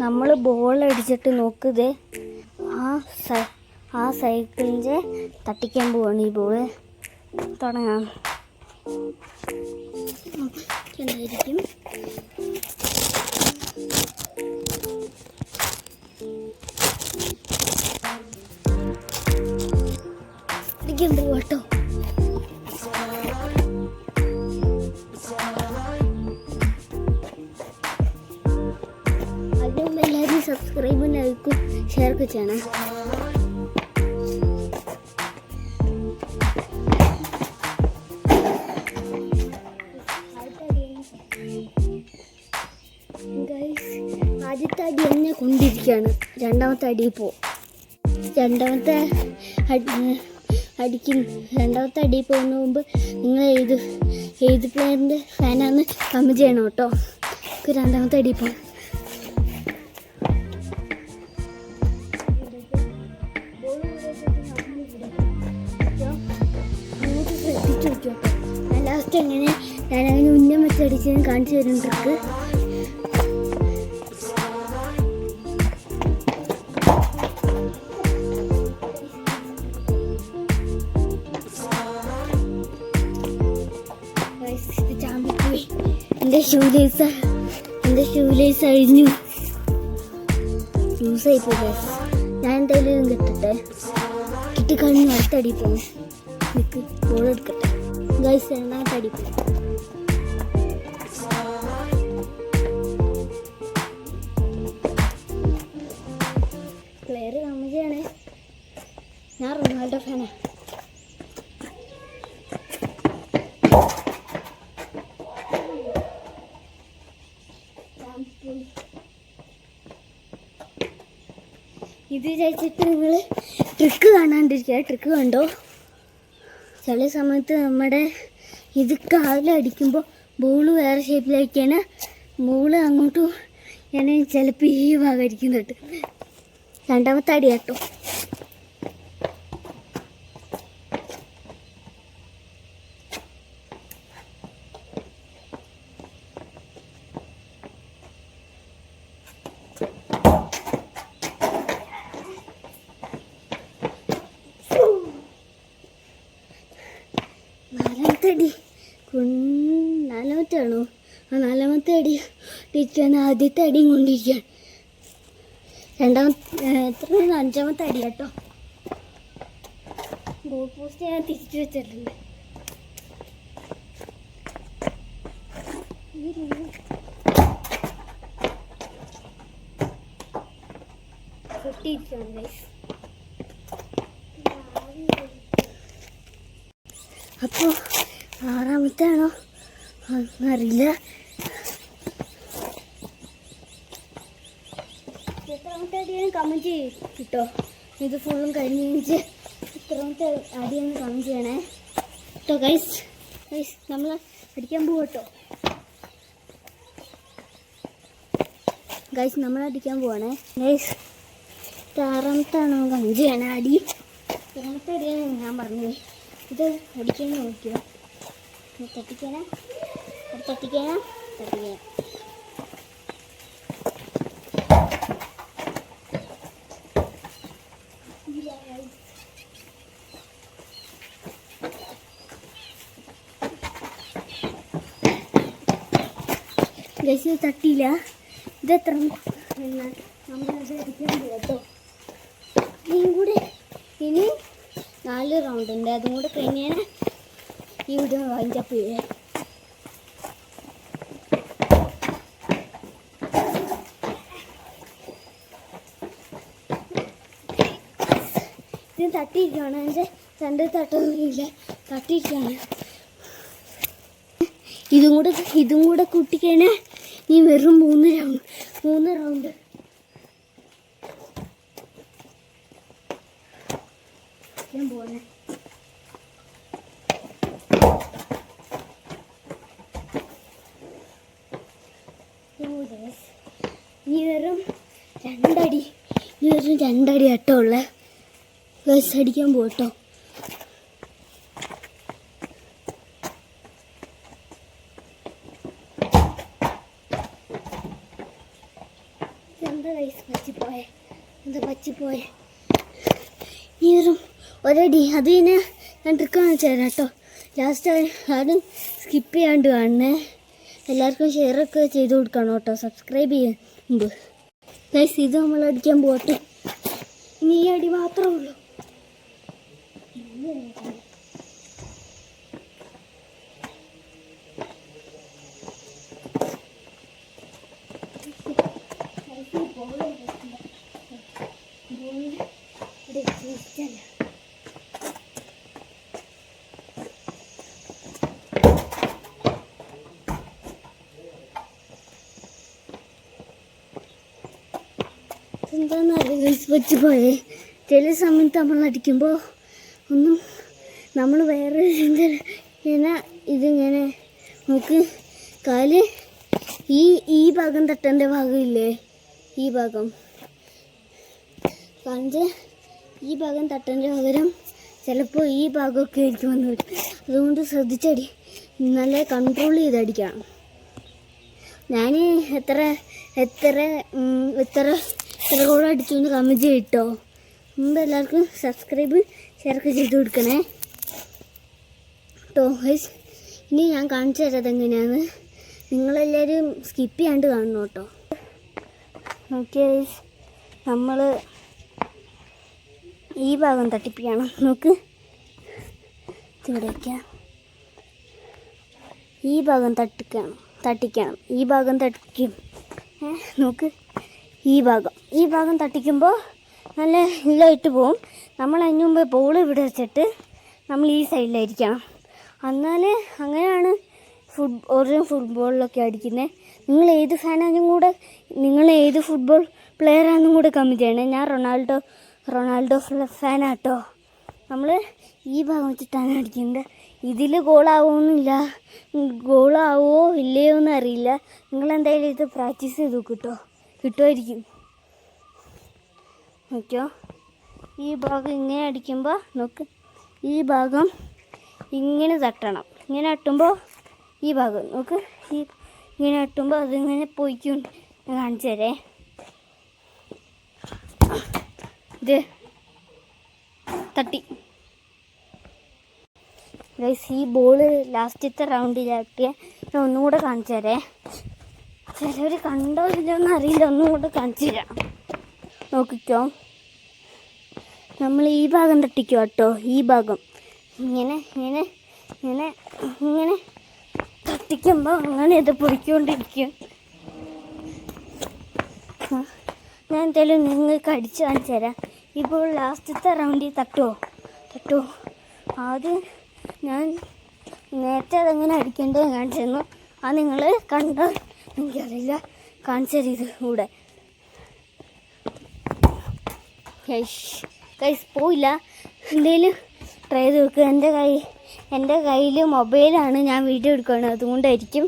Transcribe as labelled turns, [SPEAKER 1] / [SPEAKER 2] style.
[SPEAKER 1] നമ്മൾ ബോൾ അടിച്ചിട്ട് നോക്കുന്നത് ആ സൈക്കിളിൻ്റെ തട്ടിക്കാൻ പോവാണ് ഈ ബോള്. തുടങ്ങാം. എന്തായിരിക്കും അടിക്കാൻ പോവാട്ടോ. അതിനും എല്ലാവരും സബ്സ്ക്രൈബും ലൈക്കും ഷെയറൊക്കെ ചെയ്യണം. ആദ്യത്തെ അടി എന്നെ കൊണ്ടിരിക്കുകയാണ്. രണ്ടാമത്തെ അടി രണ്ടാമത്തെ അടി പോകുന്ന മുമ്പ് നിങ്ങൾ ഏത് പ്ലെയറിൻ്റെ ഫാനാന്ന് കമൻറ്റ് ചെയ്യണം കേട്ടോ. രണ്ടാമത്തെ അടി പോകും. അങ്ങോട്ട് ശ്രദ്ധിച്ചു നോക്കിയോ. ഞാൻ ലാസ്റ്റ് എങ്ങനെ ഞാനങ്ങനെ ഉന്നം വെച്ചടിച്ചത് കാണിച്ചു തരും ട്രിക്ക്. ചാമ്പിപ്പോയി. എൻ്റെ ഷൂലേസ് അഴിഞ്ഞു. ലൂസായിപ്പോയി. ഞാൻ എന്തായാലും കിട്ടട്ടെ. കിട്ടിക്കഴിഞ്ഞ് അടുത്തടി പോകും. നിൽക്ക് ബോൾ എടുക്കട്ടെ. ഗൈസ് രണ്ടാമത്തെ അടി പോകും. പ്ലെയർ കമ്മിയാണ്. ഞാൻ റൊണാൾഡോ ഫാനാണ്. ഇത് വിചാരിച്ചിട്ട് നിങ്ങൾ ട്രിക്ക് കാണാണ്ടിരിക്കുക. ട്രിക്ക് കണ്ടോ. ചില സമയത്ത് നമ്മുടെ ഇത് കാലിലടിക്കുമ്പോൾ ബോള് വേറെ ഷേപ്പിലായിരിക്കാണ്. ബോള് അങ്ങോട്ടും ഞാൻ ചിലപ്പോൾ ഈ ഭാഗമായിരിക്കുന്നുണ്ട്. രണ്ടാമത്തെ അടി കേട്ടോ. നാലാമത്തെ ആണോ? നാലാമത്തെ അടി ടീച്ചറാണ്. ആദ്യത്തെ അടിയും കൊണ്ടിരിക്കുകയാണ്. അഞ്ചാമത്തെ അടി കേട്ടോ. ഗോൾ പോസ്റ്റ് ഞാൻ തിരിച്ചു വെച്ചിട്ടുണ്ട്. അപ്പോൾ ആറാമത്തെ ആണോ അറിയില്ല. എത്രാമത്തെ അടിയാണ് കമൻറ്റ് കിട്ടോ. ഇത് ഫുള്ളും കഴിഞ്ഞ് എത്രാമത്തെ അടിയാണ് കമൻറ്റ് ചെയ്യണേ കേട്ടോ. ഗൈസ് നമ്മൾ അടിക്കാൻ പോകട്ടോ. നമ്മൾ അടിക്കാൻ പോവാണേ ഗൈസ്. ആറാമത്തെ ആണോ കമൻറ്റ് ചെയ്യണേ അടി. എത്രാമത്തെ അടിയാണ് ഞാൻ പറഞ്ഞു. ഇത് അടിക്കാൻ നോക്കിയോ. തട്ടിക്കാനാ. ഗൈസ് തട്ടിയില്ല. ഇതെത്ര നമ്മളത് അടിക്കാൻ കേട്ടോ. ഇനി 4 റൗണ്ട് ഉണ്ട്. അതും കൂടെ കഴിഞ്ഞാൽ ഈ വീഡിയോ വൈൻഡപ്പ് ചെയ്യേ. ഇത് തട്ടിയിരിക്കുകയാണ്. എൻ്റെ രണ്ട് തട്ടൊന്നുമില്ല, തട്ടിയിരിക്കുകയാണ്. ഇതും കൂടെ കൂട്ടിക്കഴിഞ്ഞാൽ ഈ വെറും 3 റൗണ്ട്. ഞാൻ പോണേ. ഇനി വെറും 2 അടി. കേട്ടോ ഉള്ള ബസ് അടിക്കാൻ പോട്ടോ. എന്താ കൈസ് പച്ചിപ്പോയെ, എന്താ പച്ചിപ്പോയെ ഈ ഒരടി. അത് പിന്നെ ഞാൻ ട്രിക്കാണ് വെച്ചാൽ കേട്ടോ. ലാസ്റ്റ് ആരും സ്കിപ്പ് ചെയ്യാണ്ട് കാണണേ. എല്ലാവർക്കും ഷെയറൊക്കെ ചെയ്ത് കൊടുക്കണം കേട്ടോ, സബ്സ്ക്രൈബ് ചെയ്യുന്നുണ്ട് ഗൈസ്. ഇത് നമ്മൾ അടിക്കാൻ പോട്ടെ. ഇനി ഈ അടി മാത്രമേ ഉള്ളൂ. എന്താണെന്നറിയാം വെച്ച് പോയേ. ചില സമയത്ത് നമ്മൾ അടിക്കുമ്പോൾ ഒന്നും നമ്മൾ വേറെ ഇങ്ങനെ ഇതിങ്ങനെ നമുക്ക് കാല് ഈ ഭാഗം തട്ടേണ്ട ഭാഗമില്ലേ, ഈ ഭാഗം കാണിച്ച് ഈ ഭാഗം തട്ടേണ്ട പകരം ചിലപ്പോൾ ഈ ഭാഗമൊക്കെ ആയിരിക്കും വന്ന് വരും. അതുകൊണ്ട് ശ്രദ്ധിച്ചടി, നല്ല കൺട്രോൾ ചെയ്തടിക്കണം. ഞാൻ എത്ര കൂടെ അടിച്ചു എന്ന് കമന്റ് ചെയ്തിട്ടോ. മുമ്പ് എല്ലാവർക്കും സബ്സ്ക്രൈബ് ഷെയറൊക്കെ ചെയ്ത് കൊടുക്കണേ കേട്ടോ ഗൈസ്. ഇനി ഞാൻ കാണിച്ചു തരാം എങ്ങനെയാണ്. നിങ്ങളെല്ലാവരും സ്കിപ്പ് ചെയ്യാണ്ട് കാണണം കേട്ടോ. ഓക്കെ ഗൈസ്, നമ്മൾ ഈ ഭാഗം തട്ടിപ്പിക്കണം. നോക്ക്, ഇവിടെ വയ്ക്കാം. ഈ ഭാഗം തട്ടിക്കണം. ഈ ഭാഗം തട്ടിക്കും. നോക്ക്, ഈ ഭാഗം തട്ടിക്കുമ്പോൾ നല്ല ഇല്ലായിട്ട് പോവും. നമ്മൾ അതിന് മുമ്പ് ബോൾ ഇവിടെ വെച്ചിട്ട് നമ്മൾ ഈ സൈഡിലായിരിക്കണം. എന്നാലേ അങ്ങനെയാണ് ഓരോ ഫുട്ബോളിലൊക്കെ അടിക്കുന്നത്. നിങ്ങൾ ഏത് ഫാനാണെന്നും കൂടെ, നിങ്ങൾ ഏത് ഫുട്ബോൾ പ്ലെയറാണെന്നും കൂടെ കമൻറ്റ് ചെയ്യണേ. ഞാൻ റൊണാൾഡോ ഫാനാട്ടോ. നമ്മൾ ഈ ഭാഗം വെച്ചിട്ടാണ് അടിക്കുന്നത്. ഇതിൽ ഗോളാവോ ഇല്ലയോ എന്ന് അറിയില്ല. നിങ്ങളെന്തായാലും ഇത് പ്രാക്ടീസ് ചെയ്ത് കിട്ടുമായിരിക്കും. നോക്കിയോ, ഈ ഭാഗം ഇങ്ങനെ അടിക്കുമ്പോൾ നോക്ക്, ഈ ഭാഗം ഇങ്ങനെ തട്ടണം. ഇങ്ങനെ തട്ടുമ്പോൾ ഈ ഭാഗം നോക്ക്, ഇങ്ങനെ തട്ടുമ്പോൾ അതിങ്ങനെ പോയിക്കും. കാണിച്ചു തരേ. ഇത് തട്ടി ഗൈസ്. ഈ ബോൾ ലാസ്റ്റത്തെ റൗണ്ടിലാക്കിയ ഞാൻ ഒന്നും കൂടെ കാണിച്ചു തരേ. ചിലവർ കണ്ടോ ഇല്ലയോന്ന് അറിയില്ല, ഒന്നും കൂടെ കാണിച്ചു തരാം. നോക്കിക്കോ, നമ്മൾ ഈ ഭാഗം തട്ടിക്കോ കേട്ടോ. ഈ ഭാഗം ഇങ്ങനെ തട്ടിക്കുമ്പോൾ അങ്ങനെ ഇത് പൊടിക്കൊണ്ടിരിക്കും. ഞാൻ എന്തായാലും നിങ്ങൾക്ക് അടിച്ച് കാണിച്ചു തരാം. ഇപ്പോൾ ലാസ്റ്റത്തെ റൗണ്ടിൽ തട്ടുമോ. ആദ്യം ഞാൻ നേരത്തെ അതെങ്ങനെ അടിക്കേണ്ടത് കാണിച്ചു തന്നു. അത് നിങ്ങൾ കണ്ടോ എനിക്കറിയില്ല, കാണിച്ചു തരും ഇത് കൂടെ. കൈസ് പോയില്ല. എന്തെങ്കിലും ട്രൈ ചെയ്ത് നോക്കുക. എൻ്റെ കയ്യിൽ മൊബൈലാണ്, ഞാൻ വീഡിയോ എടുക്കുകയാണ്, അതുകൊണ്ടായിരിക്കും.